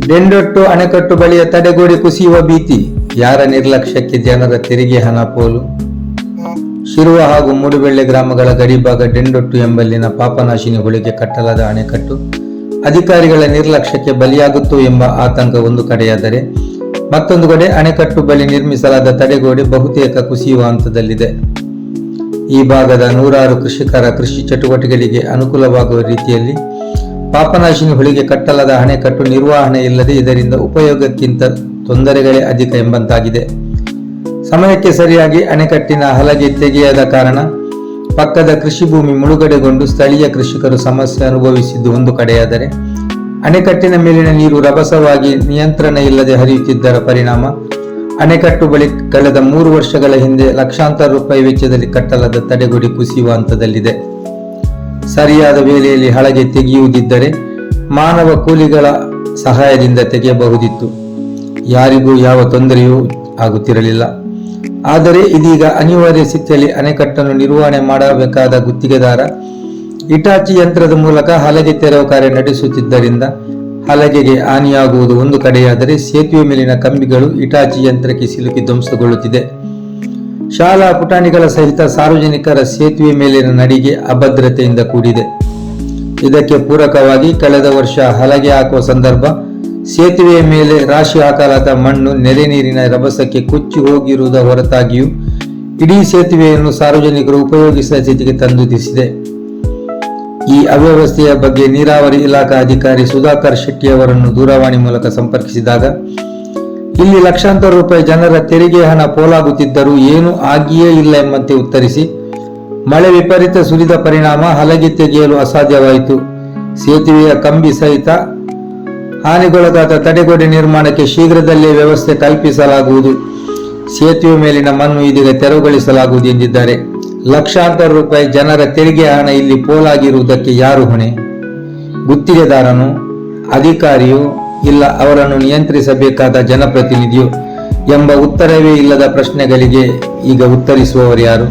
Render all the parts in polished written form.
ಡೆಂಡೊಟ್ಟು ಅಣೆಕಟ್ಟು ಬಳಿಯ ತಡೆಗೋಡೆ ಕುಸಿಯುವ ಭೀತಿ. ಯಾರ ನಿರ್ಲಕ್ಷ್ಯಕ್ಕೆ ಜನರ ತೆರಿಗೆ ಹಣ ಪೋಲು. ಶಿರುವ ಹಾಗೂ ಮೂಡುಬೆಳ್ಳೆ ಗ್ರಾಮಗಳ ಗಡಿಭಾಗ ಡೆಂಡೊಟ್ಟು ಎಂಬಲ್ಲಿನ ಪಾಪನಾಶಿನಿ ಹೊಳೆಗೆ ಕಟ್ಟಲಾದ ಅಣೆಕಟ್ಟು ಅಧಿಕಾರಿಗಳ ನಿರ್ಲಕ್ಷ್ಯಕ್ಕೆ ಬಲಿಯಾಗುತ್ತೋ ಎಂಬ ಆತಂಕ ಒಂದು ಕಡೆಯಾದರೆ, ಮತ್ತೊಂದು ಕಡೆ ಅಣೆಕಟ್ಟು ಬಳಿ ನಿರ್ಮಿಸಲಾದ ತಡೆಗೋಡೆ ಬಹುತೇಕ ಕುಸಿಯುವ ಹಂತದಲ್ಲಿದೆ. ಈ ಭಾಗದ ನೂರಾರು ಕೃಷಿಕರ ಕೃಷಿ ಚಟುವಟಿಕೆಗಳಿಗೆ ಅನುಕೂಲವಾಗುವ ರೀತಿಯಲ್ಲಿ ಪಾಪನಾಶಿನಿ ಹೊಳೆಗೆ ಕಟ್ಟಲಾದ ಅಣೆಕಟ್ಟು ನಿರ್ವಹಣೆ ಇಲ್ಲದೆ ಇದರಿಂದ ಉಪಯೋಗಕ್ಕಿಂತ ತೊಂದರೆಗಳೇ ಅಧಿಕ ಎಂಬಂತಾಗಿದೆ. ಸಮಯಕ್ಕೆ ಸರಿಯಾಗಿ ಅಣೆಕಟ್ಟಿನ ಹಲಗೆ ತೆಗೆಯದ ಕಾರಣ ಪಕ್ಕದ ಕೃಷಿ ಭೂಮಿ ಮುಳುಗಡೆಗೊಂಡು ಸ್ಥಳೀಯ ಕೃಷಿಕರು ಸಮಸ್ಯೆ ಅನುಭವಿಸಿದ್ದು ಒಂದು ಕಡೆಯಾದರೆ, ಅಣೆಕಟ್ಟಿನ ಮೇಲಿನ ನೀರು ರಭಸವಾಗಿ ನಿಯಂತ್ರಣ ಇಲ್ಲದೆ ಹರಿಯುತ್ತಿದ್ದರ ಪರಿಣಾಮ ಅಣೆಕಟ್ಟು ಬಳಿ ಕಳೆದ 3 ವರ್ಷಗಳ ಹಿಂದೆ ಲಕ್ಷಾಂತರ ರೂಪಾಯಿ ವೆಚ್ಚದಲ್ಲಿ ಕಟ್ಟಲಾದ ತಡೆಗೋಡೆ ಕುಸಿಯುವ ಹಂತದಲ್ಲಿದೆ. ಸರಿಯಾದ ವೇಳೆಯಲ್ಲಿ ಹಲಗೆ ತೆಗೆಯುವುದಿದ್ದರೆ ಮಾನವ ಕೂಲಿಗಳ ಸಹಾಯದಿಂದ ತೆಗೆಯಬಹುದಿತ್ತು. ಯಾರಿಗೂ ಯಾವ ತೊಂದರೆಯೂ ಆಗುತ್ತಿರಲಿಲ್ಲ. ಆದರೆ ಇದೀಗ ಅನಿವಾರ್ಯ ಸ್ಥಿತಿಯಲ್ಲಿ ಅಣೆಕಟ್ಟನ್ನು ನಿರ್ವಹಣೆ ಮಾಡಬೇಕಾದ ಗುತ್ತಿಗೆದಾರ ಇಟಾಚಿ ಯಂತ್ರದ ಮೂಲಕ ಹಲಗೆ ತೆರವು ಕಾರ್ಯ ನಡೆಸುತ್ತಿದ್ದರಿಂದ ಹಲಗೆಗೆ ಹಾನಿಯಾಗುವುದು ಒಂದು ಕಡೆಯಾದರೆ, ಸೇತುವೆ ಮೇಲಿನ ಕಂಬಿಗಳು ಇಟಾಚಿ ಯಂತ್ರಕ್ಕೆ ಸಿಲುಕಿ ಧ್ವಂಸಗೊಳ್ಳುತ್ತಿದೆ. ಶಾಲಾ ಪುಟಾಣಿಗಳ ಸಹಿತ ಸಾರ್ವಜನಿಕರ ಸೇತುವೆ ಮೇಲಿನ ನಡಿಗೆ ಅಭದ್ರತೆಯಿಂದ ಕೂಡಿದೆ. ಇದಕ್ಕೆ ಪೂರಕವಾಗಿ ಕಳೆದ ವರ್ಷ ಹಲಗೆ ಹಾಕುವ ಸಂದರ್ಭ ಸೇತುವೆಯ ಮೇಲೆ ರಾಶಿ ಹಾಕಲಾದ ಮಣ್ಣು ನೆರೆ ನೀರಿನ ರಭಸಕ್ಕೆ ಕೊಚ್ಚಿ ಹೋಗಿರುವುದ ಹೊರತಾಗಿಯೂ ಇಡೀ ಸೇತುವೆಯನ್ನು ಸಾರ್ವಜನಿಕರು ಉಪಯೋಗಿಸುವ ಸ್ಥಿತಿಗೆ ತಂದೊಡ್ಡಿಸಿದೆ. ಈ ಅವ್ಯವಸ್ಥೆಯ ಬಗ್ಗೆ ನೀರಾವರಿ ಇಲಾಖಾ ಅಧಿಕಾರಿ ಸುಧಾಕರ್ ಶೆಟ್ಟಿ ಅವರನ್ನು ದೂರವಾಣಿ ಮೂಲಕ ಸಂಪರ್ಕಿಸಿದಾಗ, ಇಲ್ಲಿ ಲಕ್ಷಾಂತರ ರೂಪಾಯಿ ಜನರ ತೆರಿಗೆ ಹಣ ಪೋಲಾಗುತ್ತಿದ್ದರೂ ಏನೂ ಆಗಿಯೇ ಇಲ್ಲ ಎಂಬಂತೆ ಉತ್ತರಿಸಿ, ಮಳೆ ವಿಪರೀತ ಸುರಿದ ಪರಿಣಾಮ ಹಲಗೆ ತೆಗೆಯಲು ಅಸಾಧ್ಯವಾಯಿತು. ಸೇತುವೆಯ ಕಂಬಿ ಸಹಿತ ಹಾನಿಗೊಳಗಾದ ತಡೆಗೋಡೆ ನಿರ್ಮಾಣಕ್ಕೆ ಶೀಘ್ರದಲ್ಲೇ ವ್ಯವಸ್ಥೆ ಕಲ್ಪಿಸಲಾಗುವುದು. ಸೇತುವೆ ಮೇಲಿನ ಮಣ್ಣು ಇದೀಗ ತೆರವುಗೊಳಿಸಲಾಗುವುದು ಎಂದಿದ್ದಾರೆ. ಲಕ್ಷಾಂತರ ರೂಪಾಯಿ ಜನರ ತೆರಿಗೆ ಹಣ ಇಲ್ಲಿ ಪೋಲಾಗಿರುವುದಕ್ಕೆ ಯಾರು ಹೊಣೆ? ಗುತ್ತಿಗೆದಾರನು, ಅಧಿಕಾರಿಯೋ, ಇಲ್ಲ ಅವರನ್ನು ನಿಯಂತ್ರಿಸಬೇಕಾದ ಜನಪ್ರತಿನಿಧಿಯೋ ಎಂಬ ಉತ್ತರವೇ ಇಲ್ಲದ ಪ್ರಶ್ನೆಗಳಿಗೆ ಈಗ ಉತ್ತರಿಸುವವರು ಯಾರು?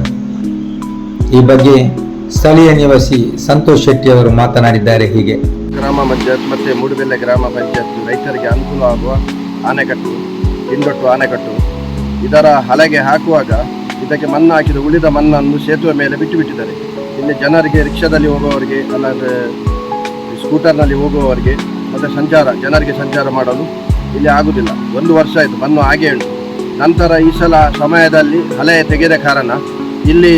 ಈ ಬಗ್ಗೆ ಸ್ಥಳೀಯ ನಿವಾಸಿ ಸಂತೋಷ್ ಶೆಟ್ಟಿ ಅವರು ಮಾತನಾಡಿದ್ದಾರೆ. ಹೀಗೆ ಗ್ರಾಮ ಪಂಚಾಯತ್ ಮತ್ತು ಮೂಡುಬೆಳ್ಳೆ ಗ್ರಾಮ ಪಂಚಾಯತ್ ರೈತರಿಗೆ ಅನುಕೂಲ ಆಗುವ ಆಣೆಕಟ್ಟು, ಡೆಂಡೊಟ್ಟು ಆಣೆಕಟ್ಟು, ಇದರ ಹಲಗೆ ಹಾಕುವಾಗ ಇದಕ್ಕೆ ಮಣ್ಣು ಹಾಕಿದ ಉಳಿದ ಮಣ್ಣನ್ನು ಸೇತುವೆ ಮೇಲೆ ಬಿಟ್ಟಿದ್ದಾರೆ. ಇಲ್ಲಿ ಜನರಿಗೆ, ರಿಕ್ಷಾದಲ್ಲಿ ಹೋಗುವವರಿಗೆ, ಅಲ್ಲದೆ ಸ್ಕೂಟರ್ನಲ್ಲಿ ಹೋಗುವವರಿಗೆ ಮತ್ತು ಜನರಿಗೆ ಸಂಚಾರ ಮಾಡಲು ಇಲ್ಲಿ ಆಗುವುದಿಲ್ಲ. 1 ವರ್ಷ ಆಯಿತು, ಮಣ್ಣು ಹಾಗೆ ಉಂಟು. ನಂತರ ಈ ಸಲ ಸಮಯದಲ್ಲಿ ಹಲೆ ತೆಗೆದ ಕಾರಣ ಇಲ್ಲಿ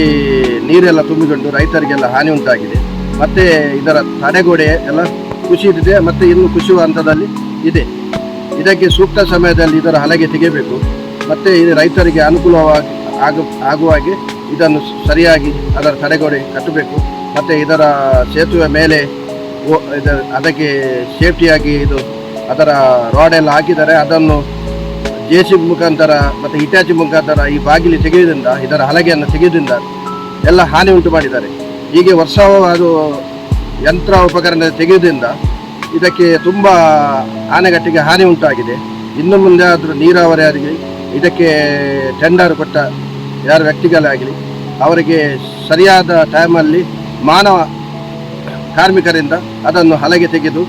ನೀರೆಲ್ಲ ತುಂಬಿಕೊಂಡು ರೈತರಿಗೆಲ್ಲ ಹಾನಿ ಉಂಟಾಗಿದೆ. ಮತ್ತು ಇದರ ತಡೆಗೋಡೆ ಎಲ್ಲ ಕುಸಿದಿದೆ ಮತ್ತು ಇನ್ನು ಕುಸಿಯುವ ಹಂತದಲ್ಲಿ ಇದೆ. ಇದಕ್ಕೆ ಸೂಕ್ತ ಸಮಯದಲ್ಲಿ ಇದರ ಹಲಗೆ ತೆಗೆಯಬೇಕು ಮತ್ತು ಇದು ರೈತರಿಗೆ ಅನುಕೂಲವಾಗಿ ಆಗುವ ಹಾಗೆ ಇದನ್ನು ಸರಿಯಾಗಿ ಅದರ ತಡೆಗೋಡೆ ಕಟ್ಟಬೇಕು. ಮತ್ತು ಇದರ ಸೇತುವೆ ಮೇಲೆ ಅದಕ್ಕೆ ಸೇಫ್ಟಿಯಾಗಿ ಅದರ ರಾಡೆಲ್ಲ ಹಾಕಿದ್ದಾರೆ. ಅದನ್ನು JCB ಮುಖಾಂತರ ಮತ್ತು ಹಿಟಾಚಿ ಮುಖಾಂತರ ಈ ಬಾಗಿಲು ತೆಗೆಯುವುದರಿಂದ, ಇದರ ಹಲಗೆಯನ್ನು ತೆಗೆಯುವುದರಿಂದ ಎಲ್ಲ ಹಾನಿ ಉಂಟು ಮಾಡಿದ್ದಾರೆ. ಹೀಗೆ ವರ್ಷವೂ ಅದು ಯಂತ್ರ ಉಪಕರಣ ತೆಗೆಯುವುದರಿಂದ ಇದಕ್ಕೆ ತುಂಬ ಆನೆಗಟ್ಟಿಗೆ ಹಾನಿ ಉಂಟಾಗಿದೆ. ಇನ್ನು ಮುಂದೆ ಆದರೂ ನೀರಾವರಿಯಾಗಿ ಇದಕ್ಕೆ ಟೆಂಡರ್ ಕೊಟ್ಟ ಯಾರು ವ್ಯಕ್ತಿಗಳಾಗಲಿ ಅವರಿಗೆ ಸರಿಯಾದ ಟೈಮಲ್ಲಿ ಮಾನವ ಕಾರ್ಮಿಕರಿಂದ ಅದನ್ನು ಹಲಗೆ ತೆಗೆದು